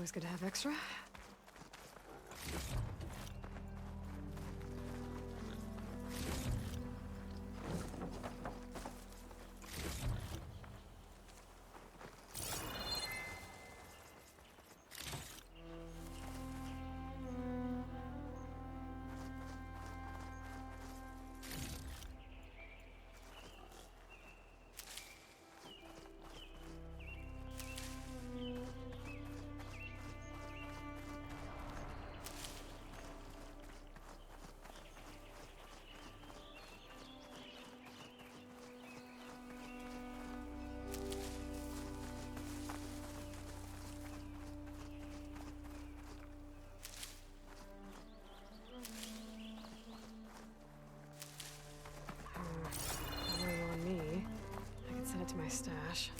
Always good to have extra. On me. I can send it to my stash.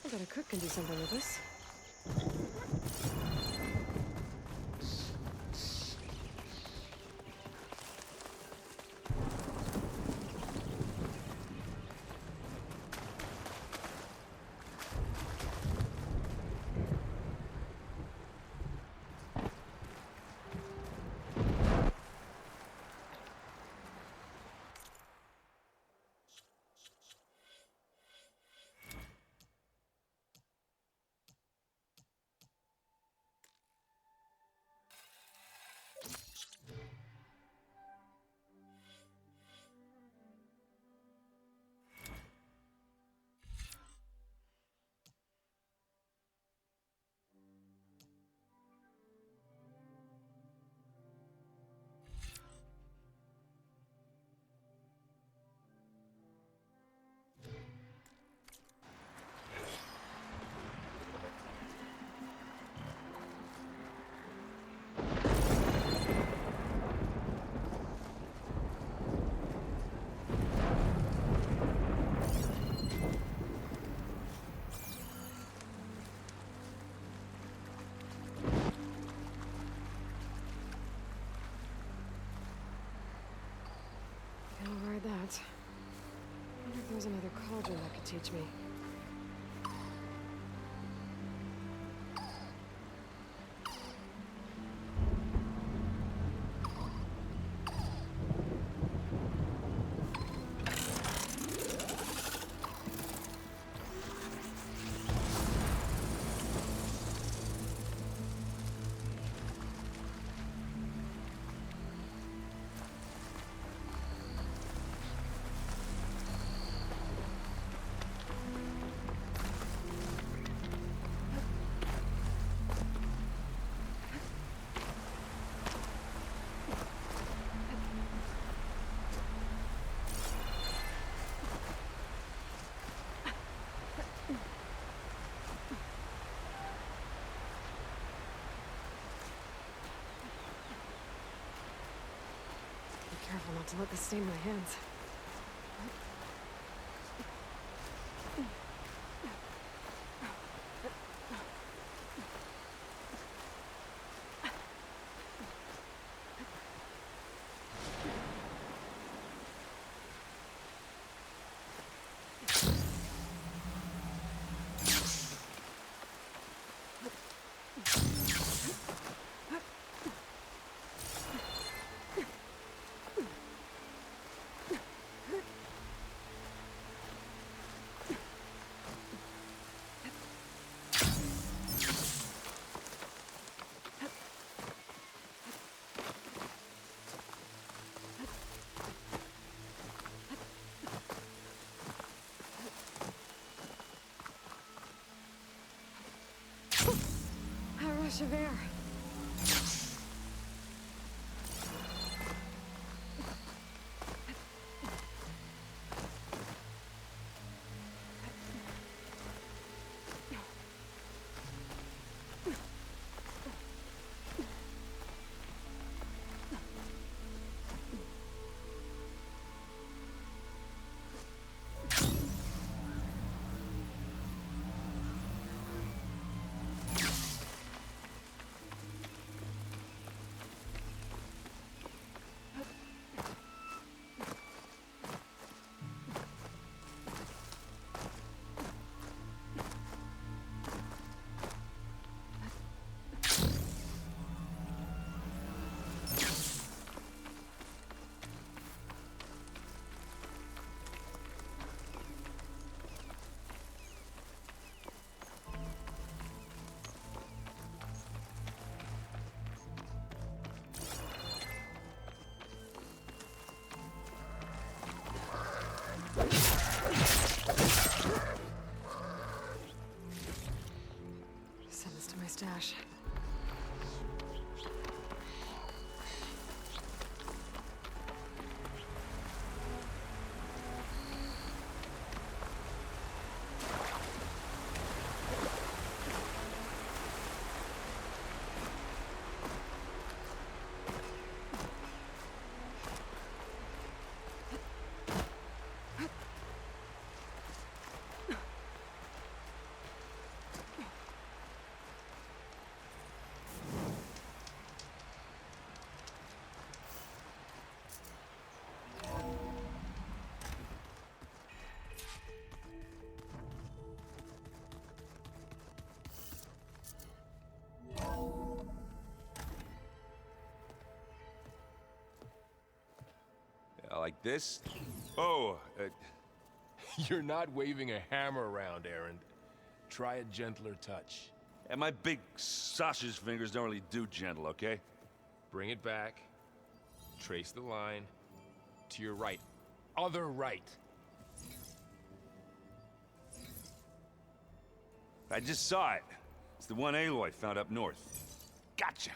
I bet a cook can do something with this. I'll ride that. I wonder if there's another cauldron that could teach me. Careful not to let this stain my hands. rush of air. Send this to my stash. Like this? Oh, You're not waving a hammer around, Erend. Try a gentler touch. and my big sausage fingers don't really do gentle, okay? Bring it back. Trace the line. To your right. Other right. I just saw it. It's the one Aloy found up north. Gotcha!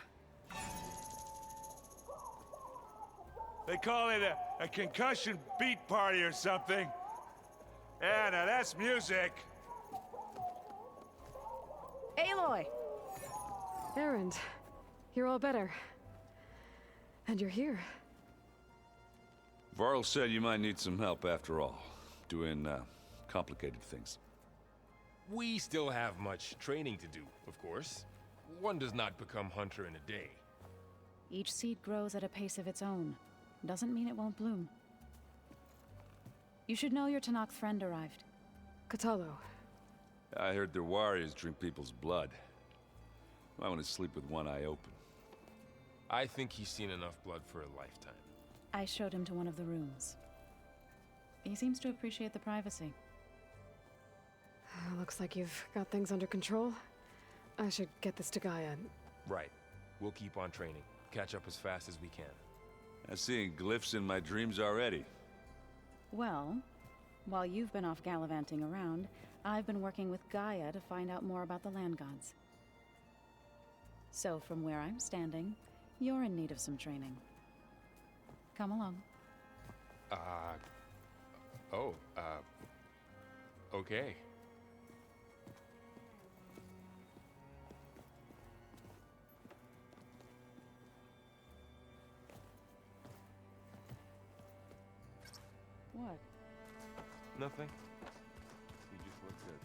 They call it a concussion beat party or something. Yeah, now that's music. Aloy! Erend, you're all better. And you're here. Varl said you might need some help after all. Doing, complicated things. We still have much training to do, of course. One does not become hunter in a day. Each seed grows at a pace of its own. Doesn't mean it won't bloom. You should know your Tenakth friend arrived. Kotallo. I heard their warriors drink people's blood. I want to sleep with one eye open. I think he's seen enough blood for a lifetime. I showed him to one of the rooms. He seems to appreciate the privacy. Looks like you've got things under control. I should get this to Gaia. Right. We'll keep on training. Catch up as fast as we can. I'm seeing glyphs in my dreams already. Well, while you've been off gallivanting around, I've been working with Gaia to find out more about the land gods. So from where I'm standing, you're in need of some training. Come along. Okay. What? Nothing. You just look good.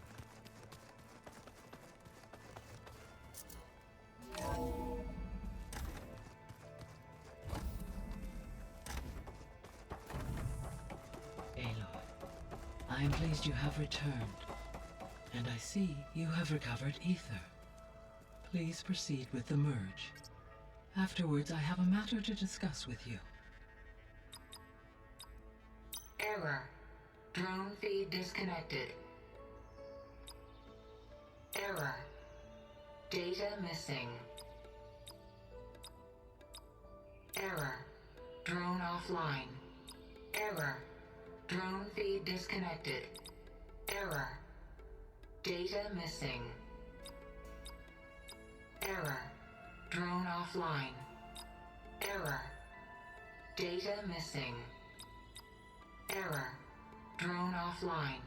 Aloy, I am pleased you have returned. And I see you have recovered ether. Please proceed with the merge. Afterwards, I have a matter to discuss with you. Error. Drone feed disconnected. Error. Data missing. Error. Drone offline. Error. Drone feed disconnected. Error. Data missing. Error. Drone offline. Error. Data missing. Error. Drone offline.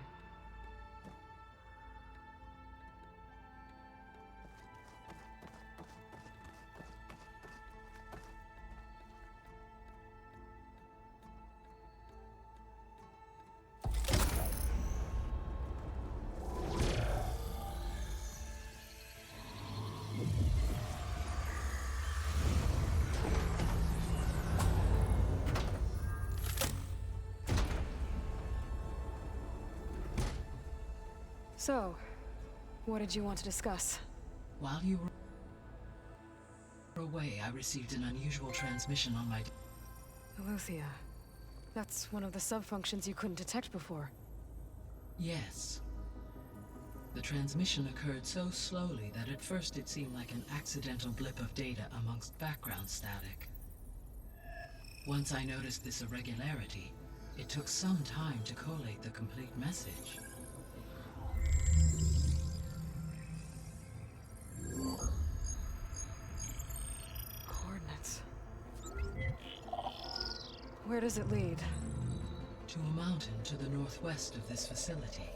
So, what did you want to discuss? While you were away, I received an unusual transmission on my... Eleuthia. That's one of the sub-functions you couldn't detect before. Yes. The transmission occurred so slowly that at first it seemed like an accidental blip of data amongst background static. Once I noticed this irregularity, it took some time to collate the complete message. Coordinates. Where does it lead? To a mountain to the northwest of this facility.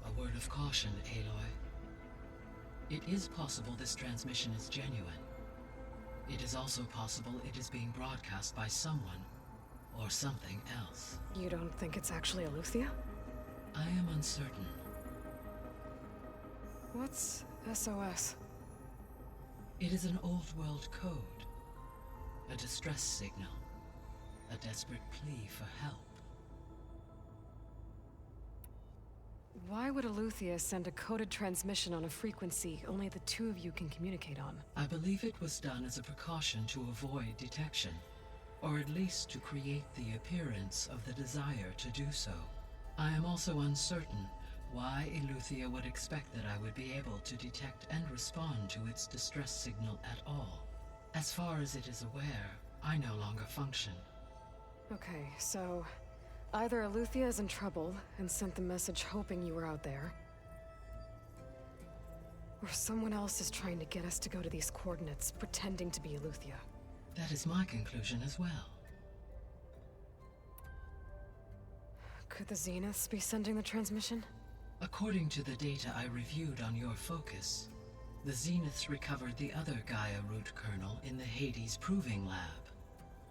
A word of caution, Aloy. It is possible this transmission is genuine. It is also possible it is being broadcast by someone or something else. You don't think it's actually Eleuthia? I am uncertain. What's SOS? It is an old world code. A distress signal. A desperate plea for help. Why would Eleuthia send a coded transmission on a frequency only the two of you can communicate on? I believe it was done as a precaution to avoid detection, or at least to create the appearance of the desire to do so. I am also uncertain why Eleuthia would expect that I would be able to detect and respond to its distress signal at all. As far as it is aware, I no longer function. Okay, so either Eleuthia is in trouble and sent the message hoping you were out there, or someone else is trying to get us to go to these coordinates, pretending to be Eleuthia. That is my conclusion as well. Could the Zeniths be sending the transmission? According to the data I reviewed on your focus, the Zeniths recovered the other Gaia root kernel in the Hades Proving Lab.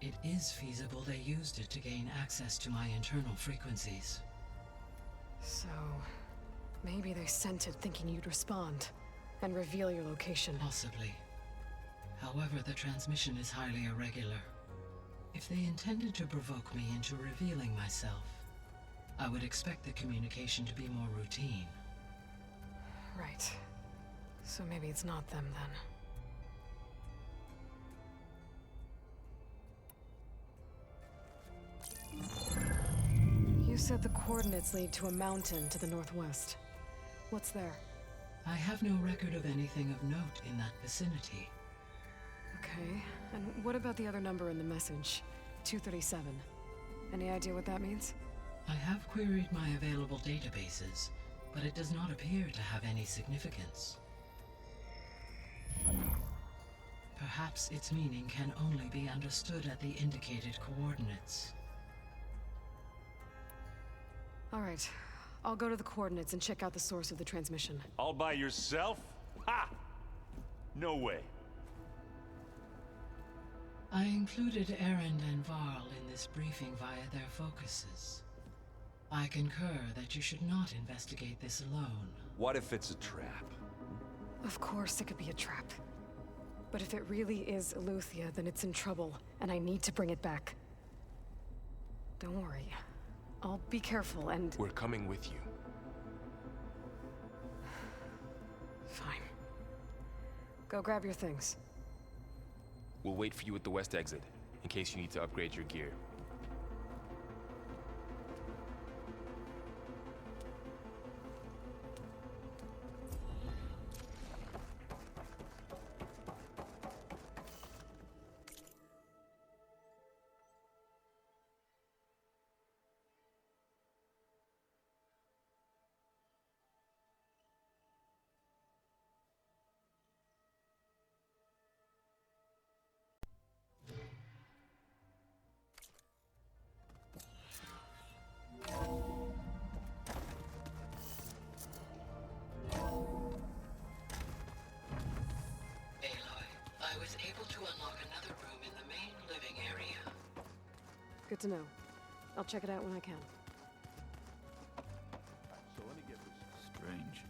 It is feasible they used it to gain access to my internal frequencies. So, maybe they sent it thinking you'd respond and reveal your location. Possibly. However, the transmission is highly irregular. If they intended to provoke me into revealing myself, I would expect the communication to be more routine. Right. So maybe it's not them then. You said the coordinates lead to a mountain to the northwest. What's there? I have no record of anything of note in that vicinity. Okay, and what about the other number in the message? 237. Any idea what that means? I have queried my available databases, but it does not appear to have any significance. Perhaps its meaning can only be understood at the indicated coordinates. All right, I'll go to the coordinates and check out the source of the transmission. All by yourself? Ha! No way. I included Erend and Varl in this briefing via their focuses. I concur that you should not investigate this alone. What if it's a trap? Of course it could be a trap. But if it really is Eleuthia, then it's in trouble, and I need to bring it back. Don't worry. I'll be careful and... We're coming with you. Fine. Go grab your things. We'll wait for you at the west exit, in case you need to upgrade your gear. to know. I'll check it out when I can. So let me get this. Strange.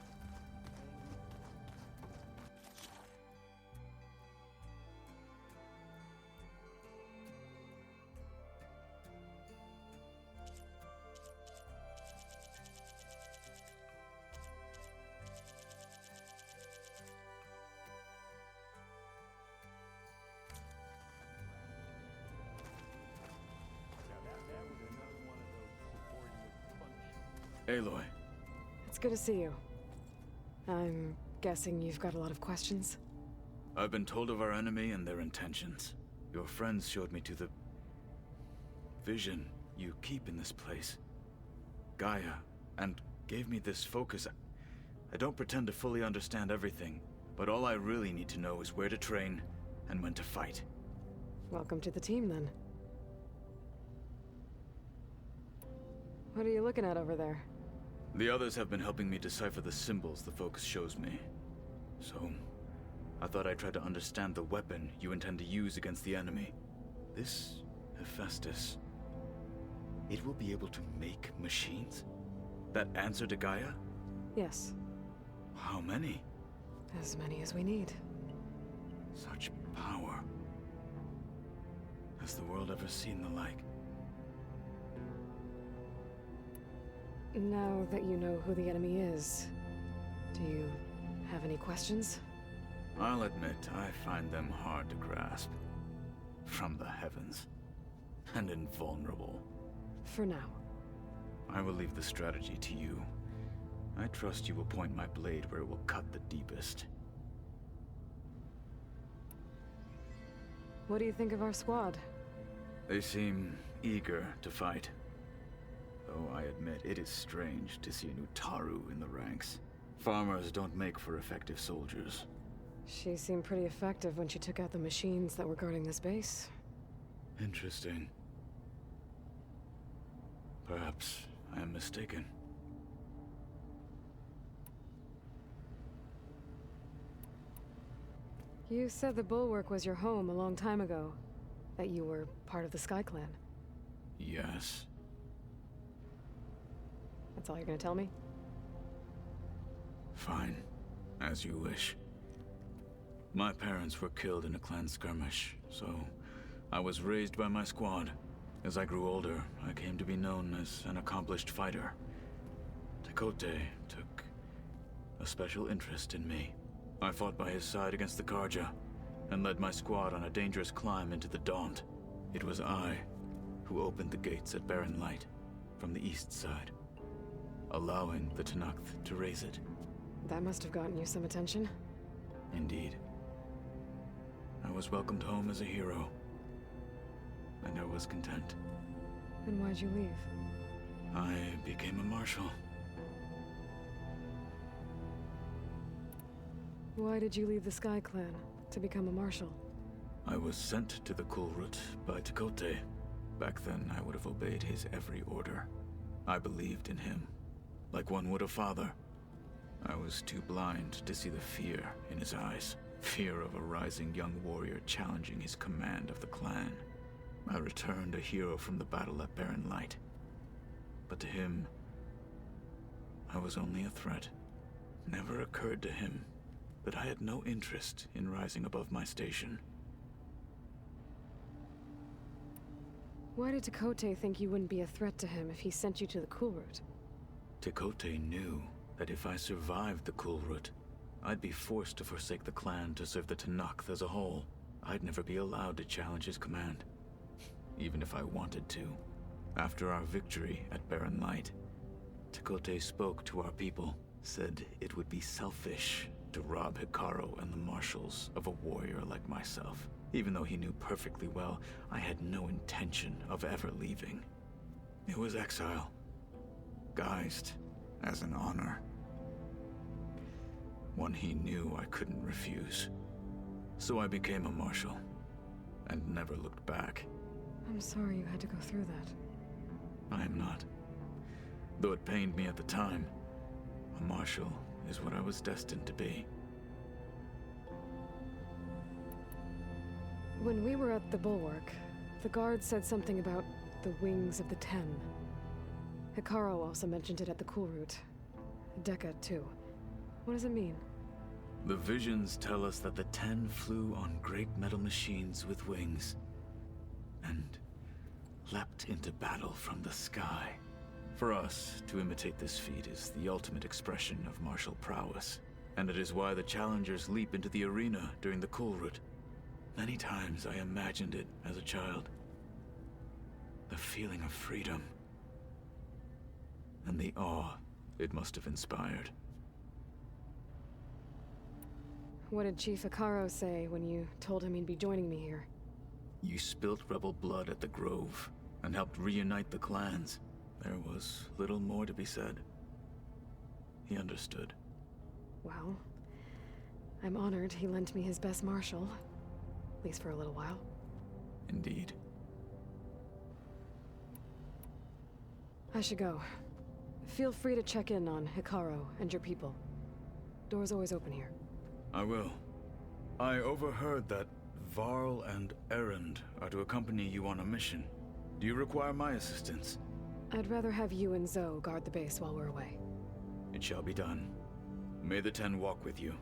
Aloy, It's good to see you. I'm guessing you've got a lot of questions? I've been told of our enemy and their intentions. Your friends showed me to the vision you keep in this place, Gaia, and gave me this focus. I don't pretend to fully understand everything, but all I really need to know is where to train and when to fight. Welcome to the team, then. What are you looking at over there? The others have been helping me decipher the symbols the focus shows me. So, I thought I'd try to understand the weapon you intend to use against the enemy. This Hephaestus, it will be able to make machines? That answer to Gaia? Yes, How many? as many as we need. Such power. Has the world ever seen the like? Now that you know who the enemy is, do you have any questions? I'll admit, I find them hard to grasp. From the heavens. And invulnerable. For now. I will leave the strategy to you. I trust you will point my blade where it will cut the deepest. What do you think of our squad? They seem eager to fight. Though I admit it is strange to see an Utaru in the ranks. Farmers don't make for effective soldiers. She seemed pretty effective when she took out the machines that were guarding this base. Interesting. Perhaps I am mistaken. You said the Bulwark was your home a long time ago. That you were part of the Sky Clan. Yes. That's all you're gonna tell me? Fine. As you wish. My parents were killed in a clan skirmish, so I was raised by my squad. As I grew older, I came to be known as an accomplished fighter. Tekote took a special interest in me. I fought by his side against the Karja, and led my squad on a dangerous climb into the Daunt. It was I who opened the gates at Barren Light from the east side, allowing the Tenakth to raise it. That must have gotten you some attention. Indeed. I was welcomed home as a hero, and I was content. Then why'd you leave? I became a marshal. Why did you leave the Sky Clan to become a marshal? I was sent to the Kulrut by Tekote. Back then, I would have obeyed his every order. I believed in him, like one would a father. I was too blind to see the fear in his eyes. Fear of a rising young warrior challenging his command of the clan. I returned a hero from the battle at Barren Light. But to him, I was only a threat. Never occurred to him that I had no interest in rising above my station. Why did Tekote think you wouldn't be a threat to him if he sent you to the Kulrut? Tekote knew that if I survived the Kulrut, I'd be forced to forsake the clan to serve the Tenakth as a whole. I'd never be allowed to challenge his command, even if I wanted to. After our victory at Barren Light, Tekote spoke to our people, said it would be selfish to rob Hikaru and the marshals of a warrior like myself, even though he knew perfectly well I had no intention of ever leaving. It was exile, guised as an honor. One he knew I couldn't refuse. So I became a marshal, and never looked back. I'm sorry you had to go through that. I am not. Though it pained me at the time, a marshal is what I was destined to be. When we were at the Bulwark, the guard said something about The Wings of the Ten. Hikaru also mentioned it at the Cool Route. Dekka, too. What does it mean? The visions tell us that the Ten flew on great metal machines with wings, and leapt into battle from the sky. For us, to imitate this feat is the ultimate expression of martial prowess, and it is why the challengers leap into the arena during the Cool Route. Many times I imagined it as a child. The feeling of freedom, and the awe it must have inspired. What did Chief Hikaru say when you told him he'd be joining me here? You spilt rebel blood at the Grove, and helped reunite the clans. There was little more to be said. He understood. Well, I'm honored he lent me his best martial. At least for a little while. Indeed. I should go. Feel free to check in on Hikaru and your people. Door's always open here. I will. I overheard that Varl and Erend are to accompany you on a mission. Do you require my assistance? I'd rather have you and Zoe guard the base while we're away. It shall be done. May the Ten walk with you.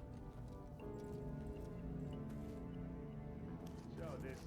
So this...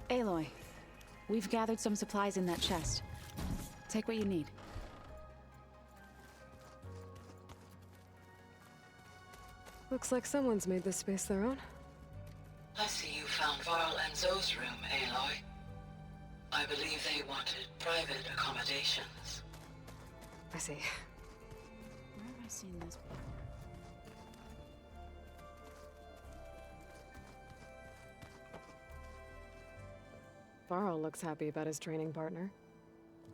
Aloy, we've gathered some supplies in that chest. Take what you need. Looks like someone's made this space their own. I see you found Varl and Zoe's room, Aloy. I believe they wanted private accommodations. I see. Where have I seen this before? Varl looks happy about his training partner.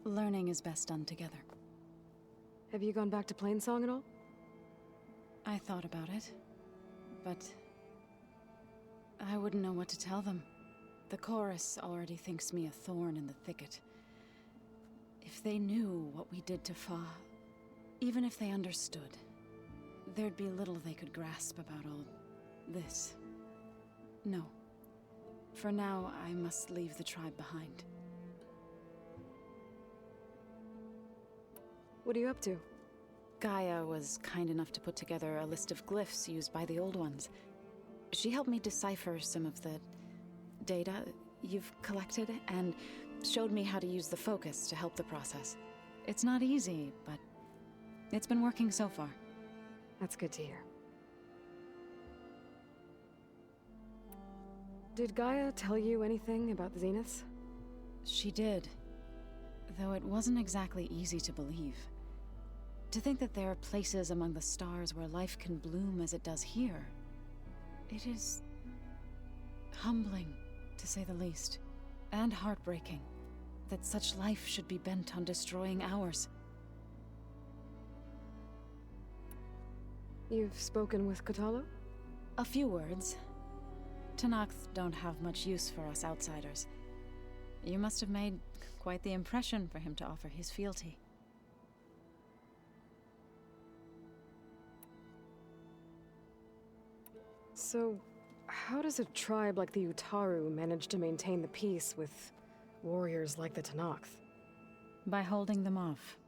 Learning is best done together. Have you gone back to Plainsong at all? I thought about it, but I wouldn't know what to tell them. The chorus already thinks me a thorn in the thicket. If they knew what we did to Fa, even if they understood, there'd be little they could grasp about all this. No. For now, I must leave the tribe behind. What are you up to? Gaia was kind enough to put together a list of glyphs used by the Old Ones. She helped me decipher some of the data you've collected, and showed me how to use the focus to help the process. It's not easy, but it's been working so far. That's good to hear. Did Gaia tell you anything about the Zeniths? She did, though it wasn't exactly easy to believe. To think that there are places among the stars where life can bloom as it does here, it is humbling, to say the least, and heartbreaking that such life should be bent on destroying ours. You've spoken with Kotallo? A few words. Tenakth don't have much use for us outsiders. You must have made quite the impression for him to offer his fealty. So, how does a tribe like the Utaru manage to maintain the peace with warriors like the Tenakth? By holding them off.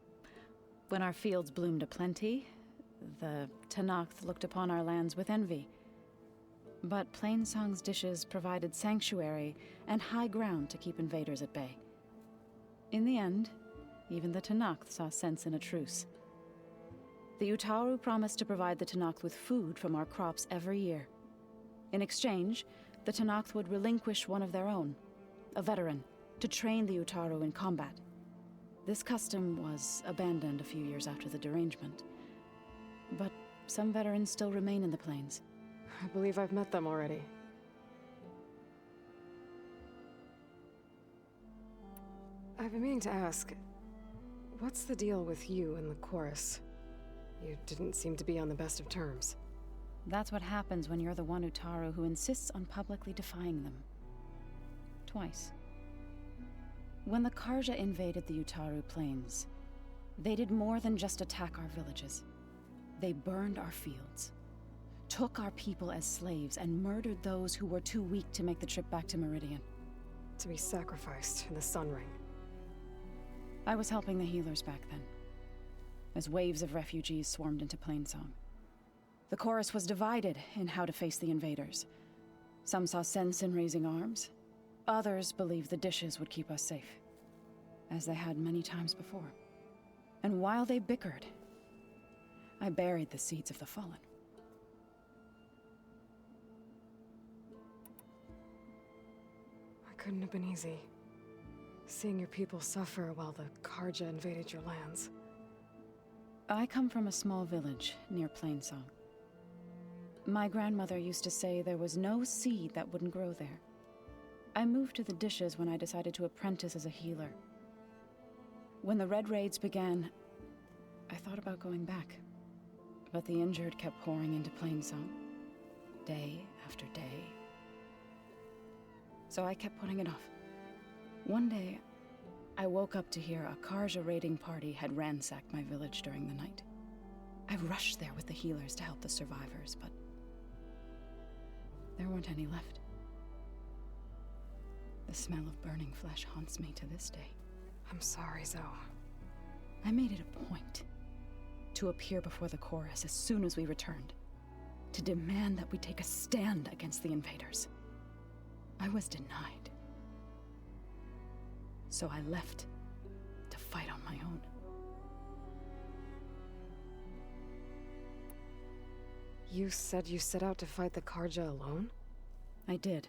When our fields bloomed aplenty, the Tenakth looked upon our lands with envy. But Plainsong's dishes provided sanctuary and high ground to keep invaders at bay. In the end, even the Tenakth saw sense in a truce. The Utaru promised to provide the Tenakth with food from our crops every year. In exchange, the Tenakth would relinquish one of their own, a veteran, to train the Utaru in combat. This custom was abandoned a few years after the derangement. But some veterans still remain in the plains. I believe I've met them already. I've been meaning to ask, what's the deal with you and the chorus? You didn't seem to be on the best of terms. That's what happens when you're the one Utaru who insists on publicly defying them. Twice. When the Carja invaded the Utaru plains, they did more than just attack our villages. They burned our fields, took our people as slaves, and murdered those who were too weak to make the trip back to Meridian. To be sacrificed in the Sun Ring. I was helping the healers back then, as waves of refugees swarmed into Plainsong. The chorus was divided in how to face the invaders. Some saw sense in raising arms. Others believed the dishes would keep us safe, as they had many times before. And while they bickered, I buried the seeds of the fallen. It couldn't have been easy. Seeing your people suffer while the Carja invaded your lands. I come from a small village near Plainsong. My grandmother used to say there was no seed that wouldn't grow there. I moved to the dishes when I decided to apprentice as a healer. When the Red Raids began, I thought about going back. But the injured kept pouring into Plainsong, day after day. So I kept putting it off. One day, I woke up to hear a Carja raiding party had ransacked my village during the night. I rushed there with the healers to help the survivors, but there weren't any left. The smell of burning flesh haunts me to this day. I'm sorry, Zoe. I made it a point to appear before the chorus as soon as we returned, to demand that we take a stand against the invaders. I was denied. So I left to fight on my own. You said you set out to fight the Carja alone? I did.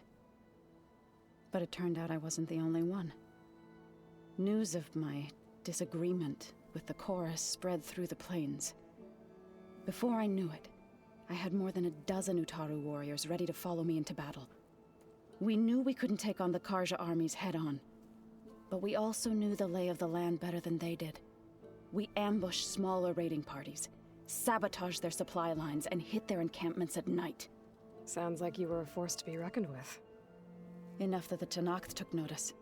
But it turned out I wasn't the only one. News of my disagreement with the chorus spread through the plains. Before I knew it, I had more than a dozen Utaru warriors ready to follow me into battle. We knew we couldn't take on the Carja armies head-on, but we also knew the lay of the land better than they did. We ambushed smaller raiding parties, sabotaged their supply lines, and hit their encampments at night. Sounds like you were a force to be reckoned with. Enough that the Tenakth took notice.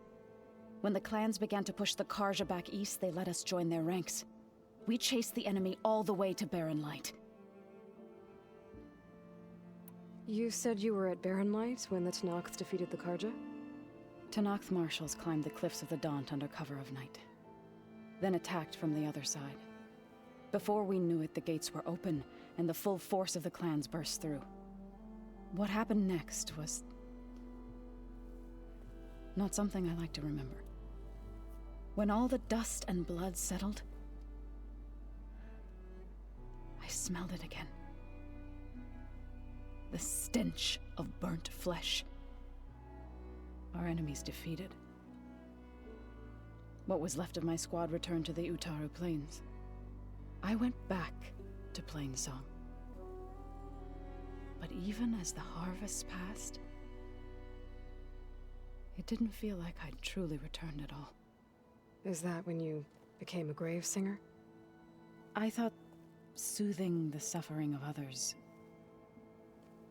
When the clans began to push the Carja back east, they let us join their ranks. We chased the enemy all the way to Barren Light. You said you were at Barren Light when the Tenakth defeated the Carja? Tenakth marshals climbed the cliffs of the Daunt under cover of night, then attacked from the other side. Before we knew it, the gates were open, and the full force of the clans burst through. What happened next was not something I like to remember. When all the dust and blood settled, I smelled it again. The stench of burnt flesh. Our enemies defeated. What was left of my squad returned to the Utaru Plains. I went back to Plainsong. But even as the harvest passed, it didn't feel like I'd truly returned at all. Is that when you became a grave singer? I thought soothing the suffering of others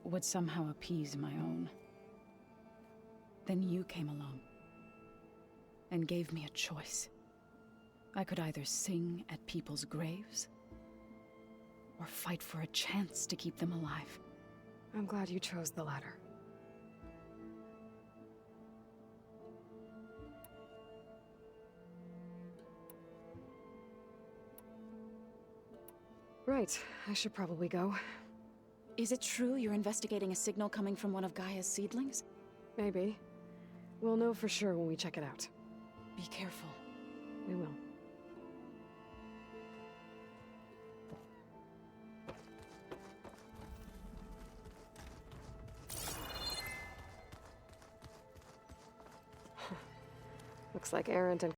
would somehow appease my own. Then you came along and gave me a choice. I could either sing at people's graves or fight for a chance to keep them alive. I'm glad you chose the latter. Right, I should probably go. Is it true you're investigating a signal coming from one of Gaia's seedlings? Maybe. We'll know for sure when we check it out. Be careful. We will. Looks like Erend and